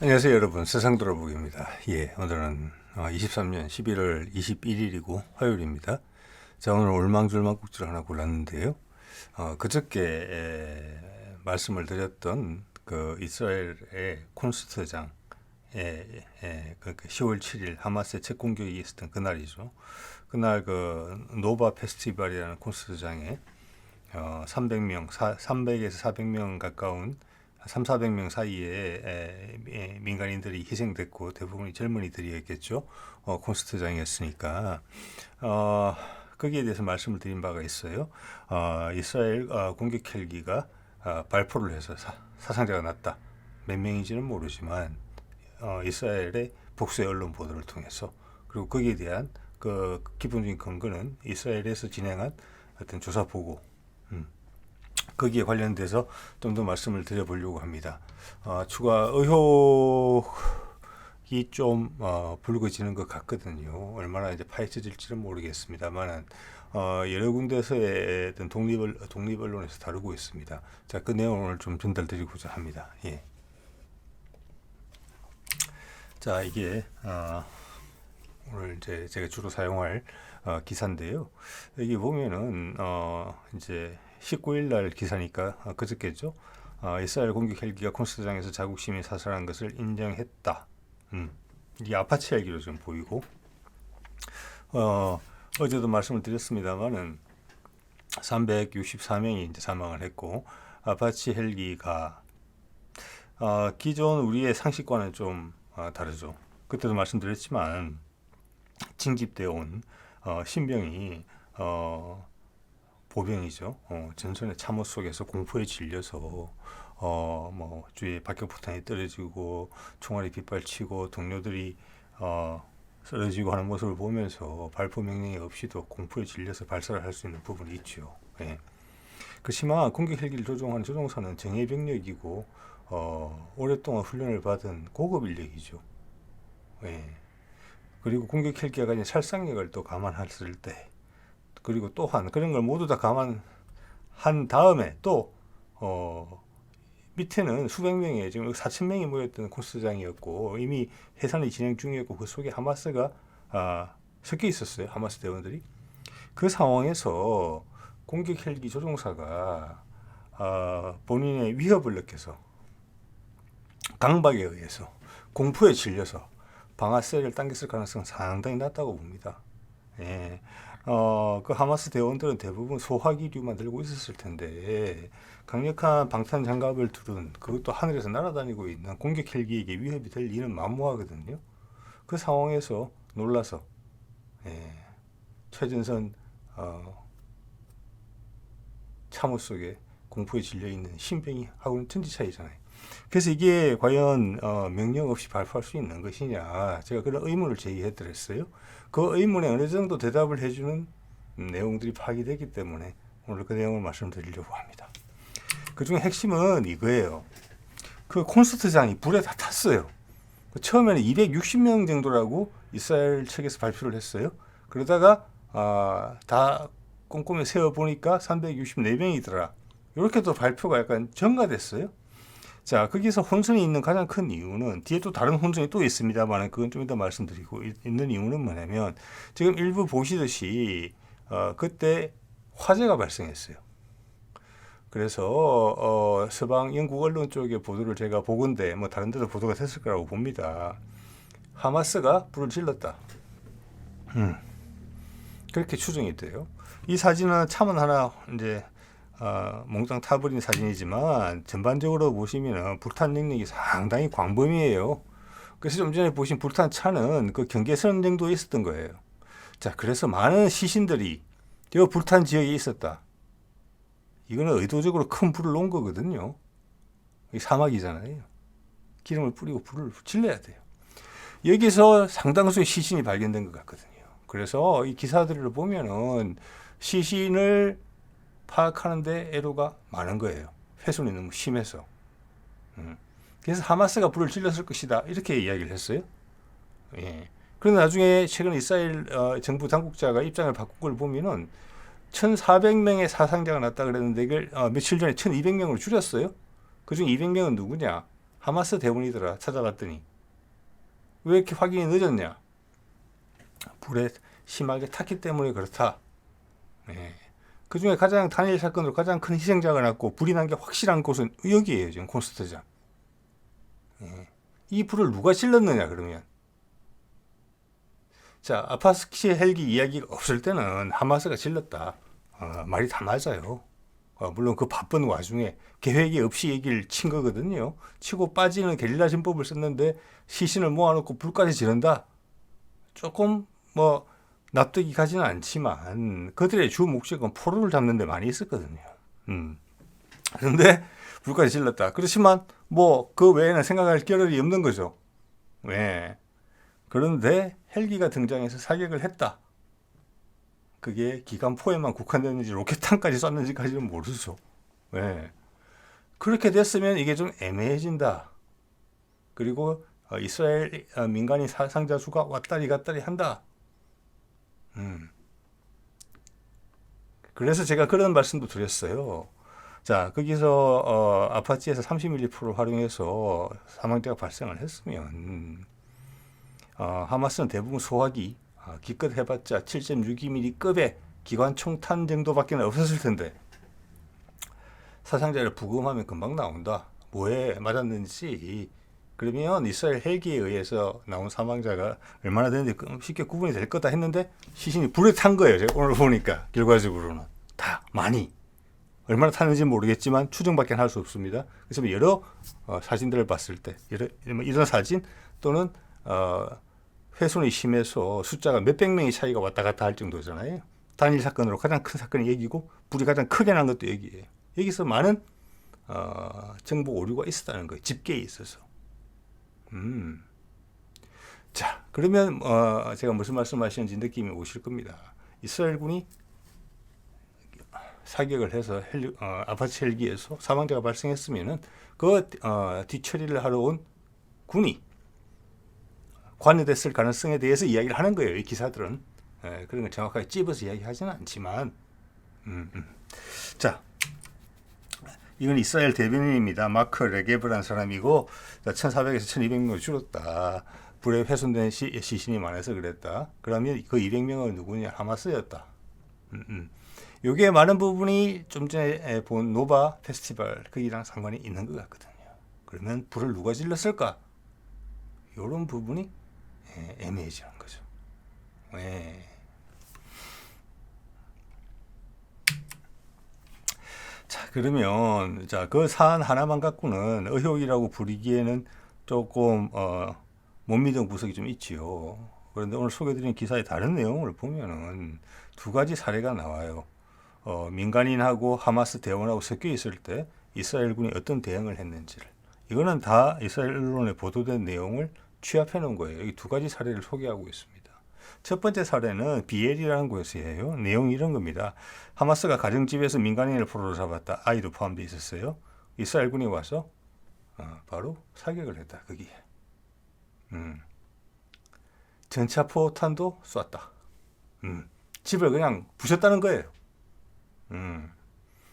안녕하세요 여러분, 세상 돌아보기입니다. 오늘은 23년 11월 21일이고 화요일입니다. 자, 오늘 올망졸망국지를 하나 골랐는데요. 그저께 말씀을 드렸던 그 이스라엘의 콘스트장, 그 10월 7일 하마스의 첫 공격이 있었던 그날이죠. 그날 그 노바 페스티벌이라는 콘서트장에 300에서 400명 가까운 400명 사이에 민간인들이 희생됐고 대부분이 젊은이들이었겠죠. 콘서트장이었으니까 거기에 대해서 말씀을 드린 바가 있어요. 이스라엘 공격 헬기가 발포를 해서 사상자가 났다. 몇 명인지는 모르지만 이스라엘의 복수의 언론 보도를 통해서, 그리고 거기에 대한 그 기본적인 근거는 이스라엘에서 진행한 어떤 조사 보고, 거기에 관련돼서 좀 더 말씀을 드려보려고 합니다. 추가 의혹이 좀 불거지는 것 같거든요. 얼마나 이제 파헤쳐질지는 모르겠습니다만 여러 군데서의 어떤 독립 언론에서 다루고 있습니다. 자, 그 내용을 좀 전달드리고자 합니다. 자, 이게 오늘 이제 제가 주로 사용할 기사인데요. 여기 보면은 이제 19일 날 기사니까 그저께죠. 이스라엘 공격 헬기가 콘서트장에서 자국 시민 사살한 것을 인정했다. 이게 아파치 헬기로 좀 보이고, 어제도 말씀을 드렸습니다만은 364명이 이제 사망을 했고, 아파치 헬기가 기존 우리의 상식과는 좀 다르죠. 그때도 말씀드렸지만 징집되어 온 신병이 보병이죠. 전선의 참호 속에서 공포에 질려서 뭐 주위에 박격포탄이 떨어지고 총알이 빗발치고 동료들이 쓰러지고 하는 모습을 보면서 발포 명령이 없이도 공포에 질려서 발사를 할 수 있는 부분이 있죠. 그렇지만 공격 헬기를 조종하는 조종사는 정예 병력이고 오랫동안 훈련을 받은 고급 인력이죠. 그리고 공격 헬기가 가진 살상력을 또 감안했을 때, 그리고 또한 그런 걸 모두 다 감안한 다음에 또 밑에는 수백 명의, 지금 4천 명이 모였던 콘서트장이었고 이미 해산이 진행 중이었고 그 속에 하마스가 섞여 있었어요. 하마스 대원들이. 그 상황에서 공격 헬기 조종사가 본인의 위협을 느껴서, 강박에 의해서, 공포에 질려서 방아쇠를 당겼을 가능성은 상당히 낮다고 봅니다. 그 하마스 대원들은 대부분 소화기류만 들고 있었을 텐데 강력한 방탄 장갑을 두른, 그것도 하늘에서 날아다니고 있는 공격 헬기에게 위협이 될 리는 만무하거든요. 그 상황에서 놀라서 최전선 참호 속에 공포에 질려 있는 신병이 하고는 천지 차이잖아요. 그래서 이게 과연 명령 없이 발포할 수 있는 것이냐, 제가 그런 의문을 제기해드렸어요. 그 의문에 어느 정도 대답을 해주는 내용들이 파악되기 때문에 오늘 그 내용을 말씀드리려고 합니다. 그 중에 핵심은 이거예요. 그 콘서트장이 불에 다 탔어요. 처음에는 260명 정도라고 이스라엘 측에서 발표를 했어요. 그러다가 다 꼼꼼히 세어보니까 364명이더라. 이렇게 또 발표가 약간 전가됐어요. 자, 거기서 혼선이 있는 가장 큰 이유는, 뒤에 또 다른 혼선이 또 있습니다만 그건 좀 이따 말씀드리고, 있는 이유는 뭐냐면 지금 일부 보시듯이 그때 화재가 발생했어요. 그래서 서방 영국 언론 쪽의 보도를 제가 보건대 뭐 다른 데도 보도가 됐을 거라고 봅니다. 하마스가 불을 질렀다. 그렇게 추정이 돼요. 이 사진은 차만 하나 이제 몽땅 타버린 사진이지만 전반적으로 보시면 불탄 능력이 상당히 광범위해요. 그래서 좀 전에 보신 불탄 차는 그 경계선 정도에 있었던 거예요. 자, 그래서 많은 시신들이 이 불탄 지역에 있었다. 이거는 의도적으로 큰 불을 놓은 거거든요. 이 사막이잖아요. 기름을 뿌리고 불을 질러야 돼요. 여기서 상당수의 시신이 발견된 것 같거든요. 그래서 이 기사들을 보면은 시신을 파악하는데 애로가 많은 거예요. 훼손이 너무 심해서. 그래서 하마스가 불을 질렀을 것이다, 이렇게 이야기를 했어요. 그런데 나중에 최근 이스라엘 정부 당국자가 입장을 바꾼 걸 보면은 1,400명의 사상자가 났다 그랬는데 이걸 며칠 전에 1,200명으로 줄였어요. 그중 200명은 누구냐? 하마스 대원이더라. 찾아봤더니 왜 이렇게 확인이 늦었냐? 불에 심하게 탔기 때문에 그렇다. 네. 그 중에 가장 단일 사건으로 가장 큰 희생자가 났고 불이 난 게 확실한 곳은 여기에요. 지금 콘서트장. 네. 이 불을 누가 질렀느냐 그러면. 자, 아파치 헬기 이야기가 없을 때는 하마스가 질렀다. 말이 다 맞아요. 물론 그 바쁜 와중에 계획이 없이 얘기를 친 거거든요. 치고 빠지는 게릴라 진법을 썼는데 시신을 모아놓고 불까지 지른다. 조금 뭐 납득이 가지는 않지만 그들의 주 목적은 포로를 잡는 데 많이 있었거든요. 그런데 불까지 질렀다. 그렇지만 뭐 그 외에는 생각할 겨를이 없는 거죠. 왜? 그런데 헬기가 등장해서 사격을 했다. 그게 기관포에만 국한됐는지 로켓탄까지 쐈는지까지는 모르죠. 왜? 그렇게 됐으면 이게 좀 애매해진다. 그리고 이스라엘 민간인 사상자 수가 왔다리 갔다리 한다. 그래서 제가 그런 말씀도 드렸어요. 자, 거기서 아파치에서 30mm 활용해서 사망자가 발생을 했으면 하마스는 대부분 소화기, 기껏 해봤자 7.62mm급의 기관총탄 정도밖에 없었을 텐데 사상자를 부검하면 금방 나온다. 뭐에 맞았는지. 그러면 이스라엘 헬기에 의해서 나온 사망자가 얼마나 되는지 쉽게 구분이 될 거다 했는데 시신이 불에 탄 거예요. 제가 오늘 보니까 결과적으로는 다 많이. 얼마나 탔는지 모르겠지만 추정밖에 할 수 없습니다. 그래서 여러 사진들을 봤을 때 이런 사진 또는 훼손이 심해서 숫자가 몇백 명의 차이가 왔다 갔다 할 정도잖아요. 단일 사건으로 가장 큰 사건이 얘기고 불이 가장 크게 난 것도 얘기예요. 여기서 많은 정보 오류가 있었다는 거예요. 집계에 있어서. 자, 그러면 제가 무슨 말씀하시는지 느낌이 오실 겁니다. 이스라엘군이 사격을 해서 아파치 헬기에서 사망자가 발생했으면은 그 뒤처리를 하러 온 군이 관여됐을 가능성에 대해서 이야기를 하는 거예요. 이 기사들은. 그런 걸 정확하게 찝어서 이야기하지는 않지만. 자, 이건 이스라엘 대변인입니다. 마크 레게브라는 사람이고 1400에서 1200명으로 줄었다. 불에 훼손된 시신이 많아서 그랬다. 그러면 그 200명은 누구냐? 하마스였다. 요게 많은 부분이 좀 전에 본 노바 페스티벌 거기랑 상관이 있는 것 같거든요. 그러면 불을 누가 질렀을까? 이런 부분이 애매해지는 거죠. 자, 그러면 그 사안 하나만 갖고는 의혹이라고 부르기에는 조금 못 믿은 구석이 좀 있지요. 그런데 오늘 소개드린 기사의 다른 내용을 보면은 두 가지 사례가 나와요. 민간인하고 하마스 대원하고 섞여 있을 때 이스라엘군이 어떤 대응을 했는지를. 이거는 다 이스라엘 언론에 보도된 내용을 취합해 놓은 거예요. 이 두 가지 사례를 소개하고 있습니다. 첫 번째 사례는 비엘이라는 곳이에요. 내용이 이런 겁니다. 하마스가 가정집에서 민간인을 포로로 잡았다. 아이도 포함되어 있었어요. 이스라엘군이 와서 바로 사격을 했다. 거기에. 전차포탄도 쐈다. 집을 그냥 부셨다는 거예요.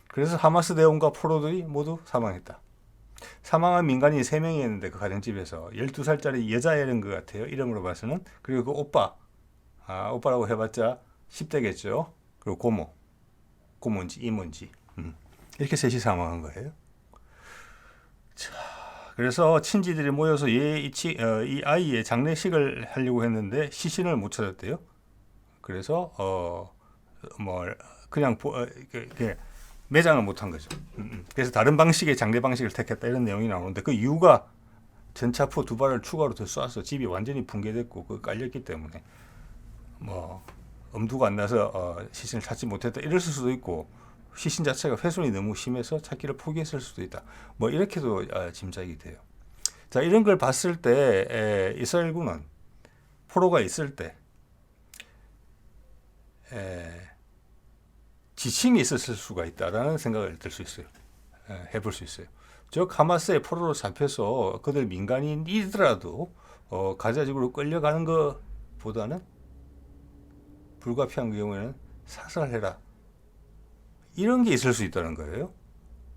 그래서 하마스 대원과 포로들이 모두 사망했다. 사망한 민간인이 3명이었는데 그 가정집에서 12살짜리 여자애인 것 같아요. 이름으로 봐서는. 그리고 그 오빠. 오빠라고 해봤자 10대겠죠. 그리고 고모인지 이모인지. 이렇게 셋이 사망한 거예요. 자, 그래서 친지들이 모여서 이 아이의 장례식을 하려고 했는데 시신을 못 찾았대요. 그래서 그냥 매장을 못한 거죠. 그래서 다른 방식의 장례 방식을 택했다 이런 내용이 나오는데 그 이유가 전차포 2발을 추가로 더 쏴서 집이 완전히 붕괴됐고 그 깔렸기 때문에 엄두가 안 나서 시신을 찾지 못했다 이랬을 수도 있고 시신 자체가 훼손이 너무 심해서 찾기를 포기했을 수도 있다. 이렇게도 짐작이 돼요. 자, 이런 걸 봤을 때 이스라엘군은 포로가 있을 때 지침이 있었을 수가 있다라는 생각을 들 수 있어요. 해볼 수 있어요. 즉 하마스의 포로로 잡혀서 그들 민간인이더라도 가자지구로 끌려가는 것보다는 불가피한 경우에는 사살해라. 이런 게 있을 수 있다는 거예요.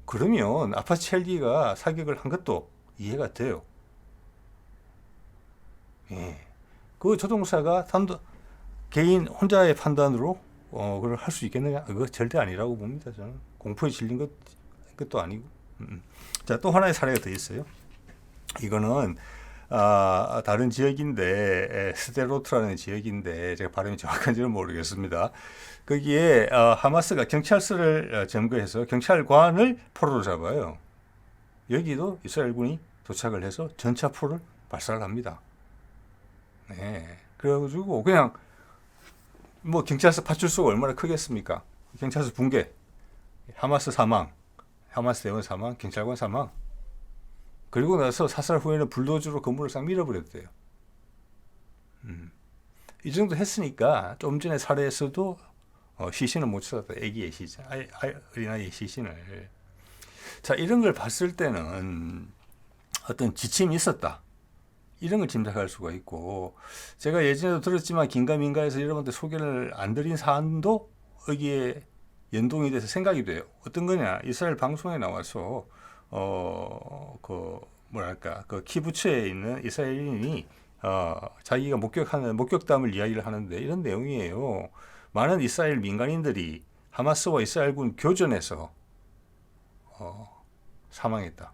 그러면 아파치 헬기가 사격을 한 것도 이해가 돼요. 예. 그 조종사가 개인 혼자의 판단으로 그걸 할 수 있겠느냐? 그거 절대 아니라고 봅니다. 저는 공포에 질린 것도 아니고. 자, 또 하나의 사례가 더 있어요. 이거는 다른 지역인데 스데로트라는 지역인데 제가 발음이 정확한지는 모르겠습니다. 거기에 하마스가 경찰서를 점거해서 경찰관을 포로로 잡아요. 여기도 이스라엘군이 도착을 해서 전차포를 발사를 합니다. 네. 그래가지고 그냥 뭐 경찰서 파출소가 얼마나 크겠습니까? 경찰서 붕괴, 하마스 사망, 하마스 대원 사망, 경찰관 사망. 그리고 나서 사살 후에는 불도저로 건물을 싹 밀어버렸대요. 이 정도 했으니까 좀 전에 사례에서도 시신을 못 찾았다. 애기의 시신, 어린아이의 시신을. 자, 이런 걸 봤을 때는 어떤 지침이 있었다. 이런 걸 짐작할 수가 있고, 제가 예전에도 들었지만 긴가민가에서 여러분들 소개를 안 드린 사안도 여기에 연동이 돼서 생각이 돼요. 어떤 거냐? 이스라엘 방송에 나와서 그 키부츠에 있는 이스라엘인이 자기가 목격담을 이야기를 하는데 이런 내용이에요. 많은 이스라엘 민간인들이 하마스와 이스라엘군 교전에서 사망했다.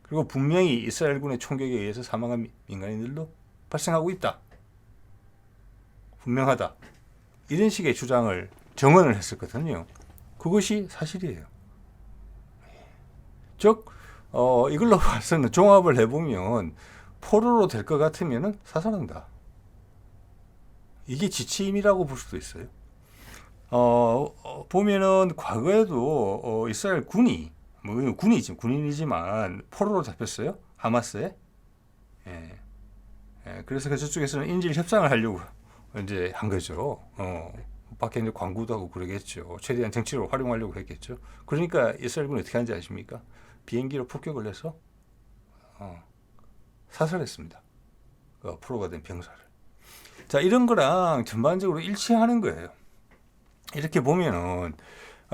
그리고 분명히 이스라엘군의 총격에 의해서 사망한 민간인들도 발생하고 있다. 분명하다. 이런 식의 주장을 정언을 했었거든요. 그것이 사실이에요. 즉 이걸로 봐서는 종합을 해보면 포로로 될 것 같으면 사살한다. 이게 지침이라고 볼 수도 있어요. 보면은 과거에도 이스라엘 군이 군인이지만 포로로 잡혔어요. 하마스에. 예. 그래서 저쪽에서는 인질 협상을 하려고 이제 한 거죠. 밖에 이제 광고도 하고 그러겠죠. 최대한 정치로 활용하려고 했겠죠. 그러니까 이스라엘군이 어떻게 하는지 아십니까? 비행기로 폭격을 해서 사살했습니다. 포로가 된 병사를. 자, 이런 거랑 전반적으로 일치하는 거예요. 이렇게 보면은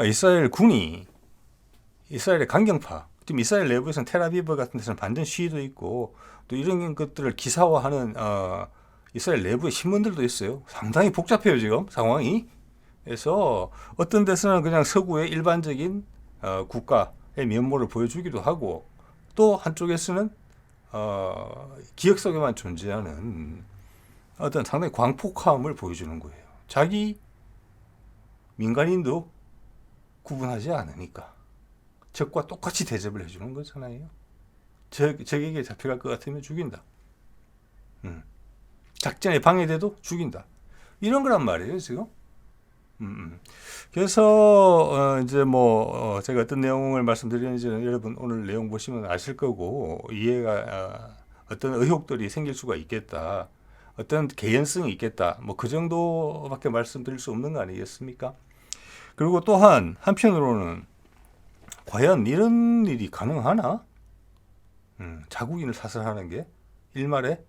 이스라엘 군이 이스라엘의 강경파, 지금 이스라엘 내부에서는 텔아비브 같은 데서는 반전 시위도 있고 또 이런 것들을 기사화하는 이스라엘 내부의 신문들도 있어요. 상당히 복잡해요 지금 상황이. 그래서 어떤 데서는 그냥 서구의 일반적인 국가의 면모를 보여주기도 하고 또 한쪽에서는 기억 속에만 존재하는 어떤 상당히 광폭함을 보여주는 거예요. 자기 민간인도 구분하지 않으니까 적과 똑같이 대접을 해주는 거잖아요. 적에게 잡혀갈 것 같으면 죽인다. 작전에 방해돼도 죽인다. 이런 거란 말이에요 지금. 그래서 이제 제가 어떤 내용을 말씀드리는지는 여러분 오늘 내용 보시면 아실 거고 이해가 어떤 의혹들이 생길 수가 있겠다. 어떤 개연성이 있겠다. 그 정도밖에 말씀드릴 수 없는 거 아니겠습니까? 그리고 또한 한편으로는 과연 이런 일이 가능하나? 자국인을 사살하는 게 일말에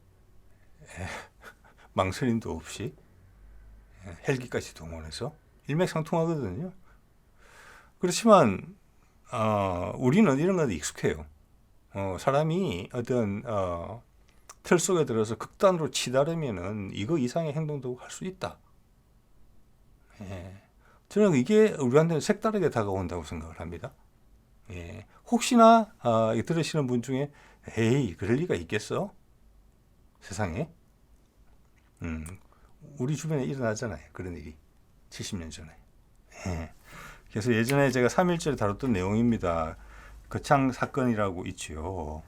망설임도 없이 헬기까지 동원해서 일맥상통하거든요. 그렇지만 우리는 이런 것에 익숙해요. 사람이 어떤 틀 속에 들어서 극단으로 치달으면은 이거 이상의 행동도 할 수 있다. 저는 이게 우리한테는 색다르게 다가온다고 생각을 합니다. 혹시나 들으시는 분 중에 에이 그럴 리가 있겠어? 세상에 우리 주변에 일어나잖아요. 그런 일이 70년 전에. 그래서 예전에 제가 3.1절에 다뤘던 내용입니다. 거창 사건이라고 있지요.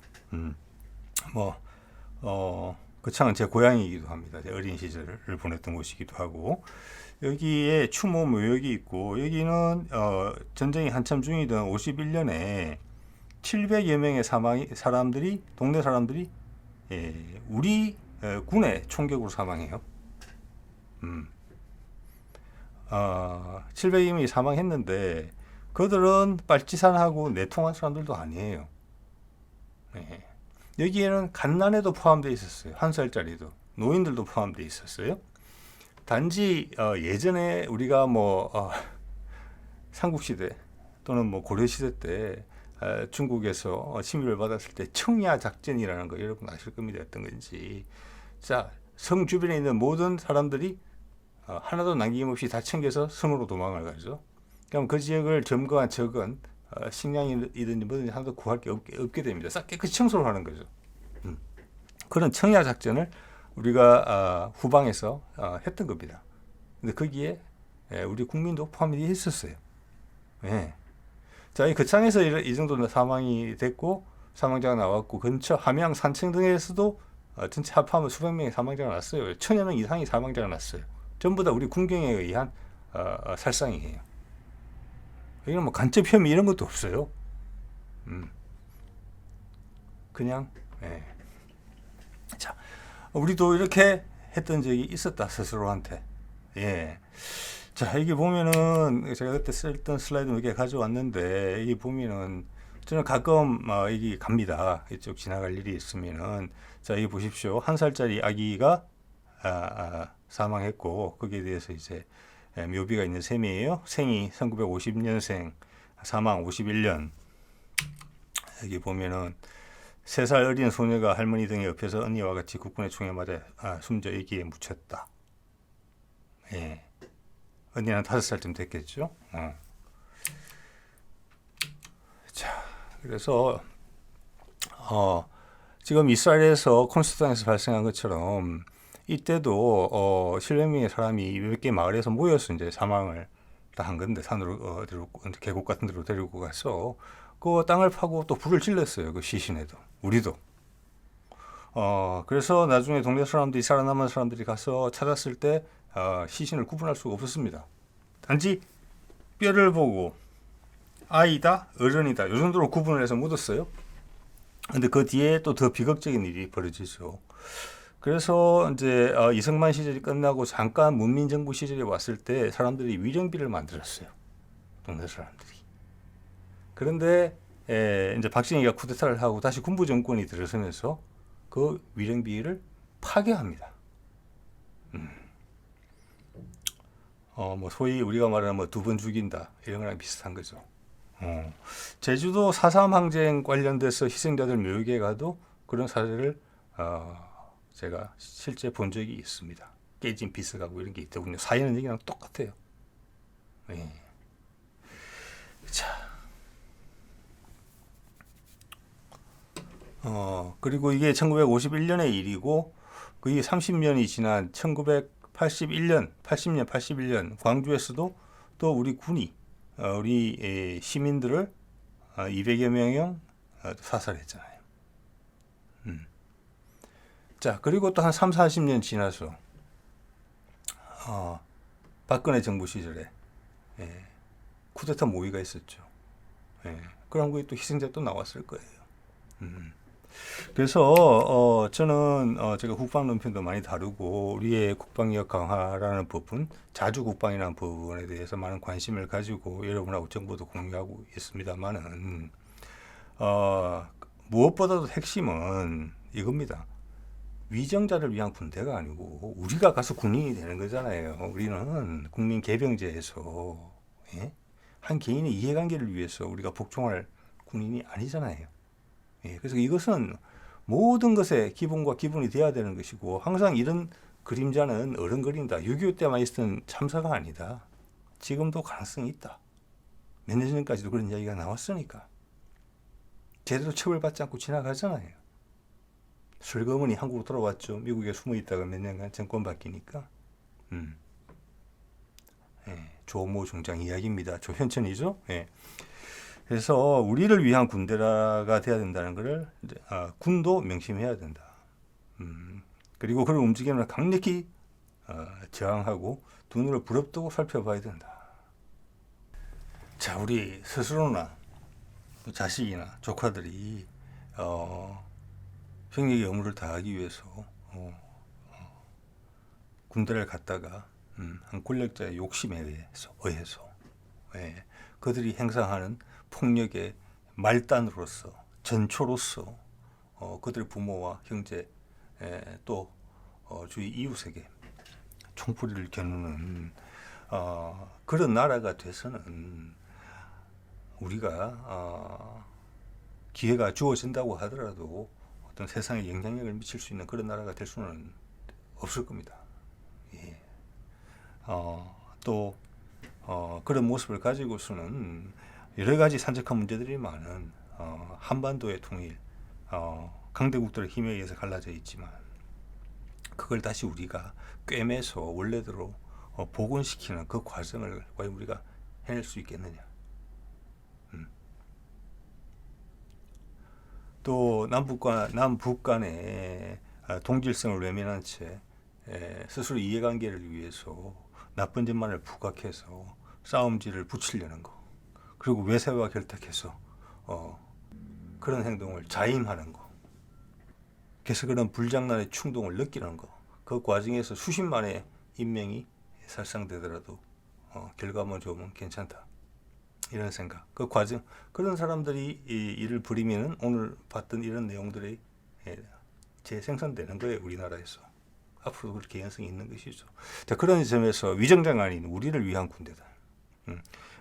거창은 제 고향이기도 합니다. 제 어린 시절을 보냈던 곳이기도 하고 여기에 추모 묘역이 있고 여기는 전쟁이 한참 중이던 51년에 700여 명의 동네 사람들이 우리 군의 총격으로 사망해요. 700여 명이 사망했는데 그들은 빨치산하고 내통한 사람들도 아니에요. 여기에는 갓난애도 포함되어 있었어요. 1살짜리도. 노인들도 포함되어 있었어요. 단지 예전에 우리가 삼국시대 또는 고려시대 때 중국에서 침입을 받았을 때 청야 작전이라는 거 여러분 아실 겁니다. 어떤 건지. 자, 성 주변에 있는 모든 사람들이 하나도 남김없이 다 챙겨서 성으로 도망을 가죠. 그럼 그 지역을 점거한 적은 식량이든지 뭐든지 하나도 구할 게 없게 됩니다. 싹 깨끗이 청소를 하는 거죠. 그런 청야 작전을 우리가 후방에서 했던 겁니다. 근데 거기에 우리 국민도 포함이 되어 있었어요. 예. 자, 이 거창에서 이 정도 사망이 됐고 사망자가 나왔고 근처 함양 산청 등에서도 전체 합하면 수백 명의 사망자가 났어요. 천여 명 이상의 사망자가 났어요. 전부 다 우리 군경에 의한 살상이에요. 이건 뭐 간첩 혐의 이런 것도 없어요. 그냥 예. 자, 우리도 이렇게 했던 적이 있었다 스스로한테. 예. 자, 여기 보면은 제가 그때 썼던 슬라이드 몇 개 가져왔는데 여기 보면은 저는 가끔 여기 갑니다. 이쪽 지나갈 일이 있으면은 자, 여기 보십시오. 1살짜리 아기가 사망했고 거기에 대해서 이제 묘비가 있는 셈이에요. 생이 1950년생, 사망 51년. 여기 보면은 3살 어린 소녀가 할머니 등에 옆에서 언니와 같이 국군의 총에 맞아 숨져 여기에 묻혔다. 예. 언니는 5살쯤 됐겠죠. 자, 그래서 지금 이스라엘에서 콘스탄에서 발생한 것처럼 이때도 700명의 사람이 몇 개 마을에서 모여서 이제 사망을 다 한 건데 산으로 계곡 같은 데로 데리고 가서 그 땅을 파고 또 불을 질렀어요. 그 시신에도 우리도. 그래서 나중에 동네 사람들이 살아남은 사람들이 가서 찾았을 때 시신을 구분할 수가 없었습니다. 단지 뼈를 보고 아이다, 어른이다 이 정도로 구분을 해서 묻었어요. 근데 그 뒤에 또 더 비극적인 일이 벌어지죠. 그래서 이제 이승만 시절이 끝나고 잠깐 문민정부 시절에 왔을 때 사람들이 위령비를 만들었어요. 동네 사람들이. 그런데 이제 박정희가 쿠데타를 하고 다시 군부 정권이 들어서면서 그 위령비를 파괴합니다. 뭐 소위 우리가 말하는 뭐 2번 죽인다 이런 거랑 비슷한 거죠. 제주도 4.3 항쟁 관련돼서 희생자들 묘역에 가도 그런 사례를 제가 실제 본 적이 있습니다. 깨진 비스가고 이런 게 있더군요. 사연은 얘기랑 똑같아요. 네. 자, 그리고 이게 1951년의 일이고 그게 30년이 지난 1981년, 81년 광주에서도 또 우리 군이 우리 시민들을 200여 명형 사살했잖아요. 자, 그리고 또 한 3, 40년 지나서 박근혜 정부 시절에 쿠데타 모의가 있었죠. 그런 거에 또 희생자 또 나왔을 거예요. 그래서 저는 제가 국방 논편도 많이 다루고 우리의 국방력 강화라는 부분, 자주 국방이라는 부분에 대해서 많은 관심을 가지고 여러분하고 정보도 공유하고 있습니다만은 무엇보다도 핵심은 이겁니다. 위정자를 위한 군대가 아니고 우리가 가서 군인이 되는 거잖아요. 우리는 국민 개병제에서 한 개인의 이해관계를 위해서 우리가 복종할 군인이 아니잖아요. 그래서 이것은 모든 것의 기본과 기본이 돼야 되는 것이고 항상 이런 그림자는 어른거린다. 6.25 때만 있었던 참사가 아니다. 지금도 가능성이 있다. 몇 년 전까지도 그런 이야기가 나왔으니까. 제대로 처벌받지 않고 지나가잖아요. 슬그머니 한국으로 돌아왔죠. 미국에 숨어 있다가 몇 년간 정권 바뀌니까. 조모 중장 이야기입니다. 조현천이죠. 그래서 우리를 위한 군대가 돼야 된다는 것을 군도 명심해야 된다. 그리고 그런 움직임을 강력히 저항하고 두 눈을 부릅뜨고 살펴봐야 된다. 자, 우리 스스로나 자식이나 조카들이 병력의 의무를 다하기 위해서 군대를 갔다가 한 권력자의 욕심에 의해서 그들이 행사하는 폭력의 말단으로서 전초로서 그들의 부모와 형제 또 주위 이웃에게 총풀이를 겨누는 그런 나라가 돼서는 우리가 기회가 주어진다고 하더라도 어떤 세상에 영향력을 미칠 수 있는 그런 나라가 될 수는 없을 겁니다. 예. 또 그런 모습을 가지고서는 여러 가지 산적한 문제들이 많은 한반도의 통일, 강대국들의 힘에 의해서 갈라져 있지만 그걸 다시 우리가 꿰매서 원래대로 복원시키는 그 과정을 과연 우리가 해낼 수 있겠느냐. 또 남북 간의 동질성을 외면한 채 스스로 이해관계를 위해서 나쁜 점만을 부각해서 싸움질을 붙이려는 거, 그리고 외세와 결탁해서 그런 행동을 자임하는 거, 그래서 그런 불장난의 충동을 느끼는 거, 그 과정에서 수십만의 인명이 살상되더라도 결과만 좋으면 괜찮다, 이런 생각. 그 과정, 그런 사람들이 이 일을 벌이면은 오늘 봤던 이런 내용들이 재생산되는 거예요, 우리나라에서. 앞으로 그럴 개연성이 있는 것이죠. 자, 그런 점에서 위정장 아닌 우리를 위한 군대다.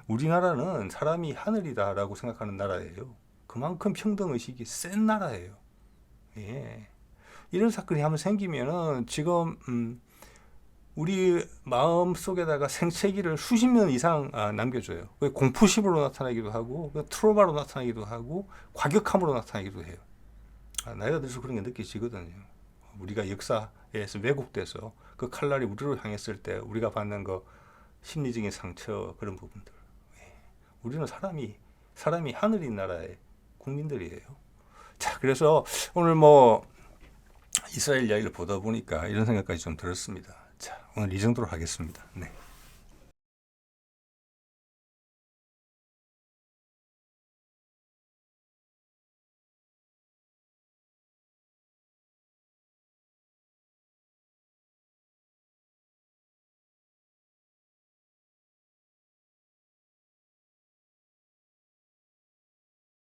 우리나라는 사람이 하늘이다라고 생각하는 나라예요. 그만큼 평등의식이 센 나라예요. 예. 이런 사건이 한번 생기면은 지금 우리 마음 속에다가 생채기를 수십 년 이상 남겨줘요. 공포심으로 나타나기도 하고, 트로마로 나타나기도 하고, 과격함으로 나타나기도 해요. 나이가 들어서 그런 게 느껴지거든요. 우리가 역사에서 왜곡돼서 그 칼날이 우리로 향했을 때 우리가 받는 그 심리적인 상처, 그런 부분들. 우리는 사람이 하늘인 나라의 국민들이에요. 자, 그래서 오늘 이스라엘 이야기를 보다 보니까 이런 생각까지 좀 들었습니다. 자, 오늘 이 정도로 하겠습니다. 네.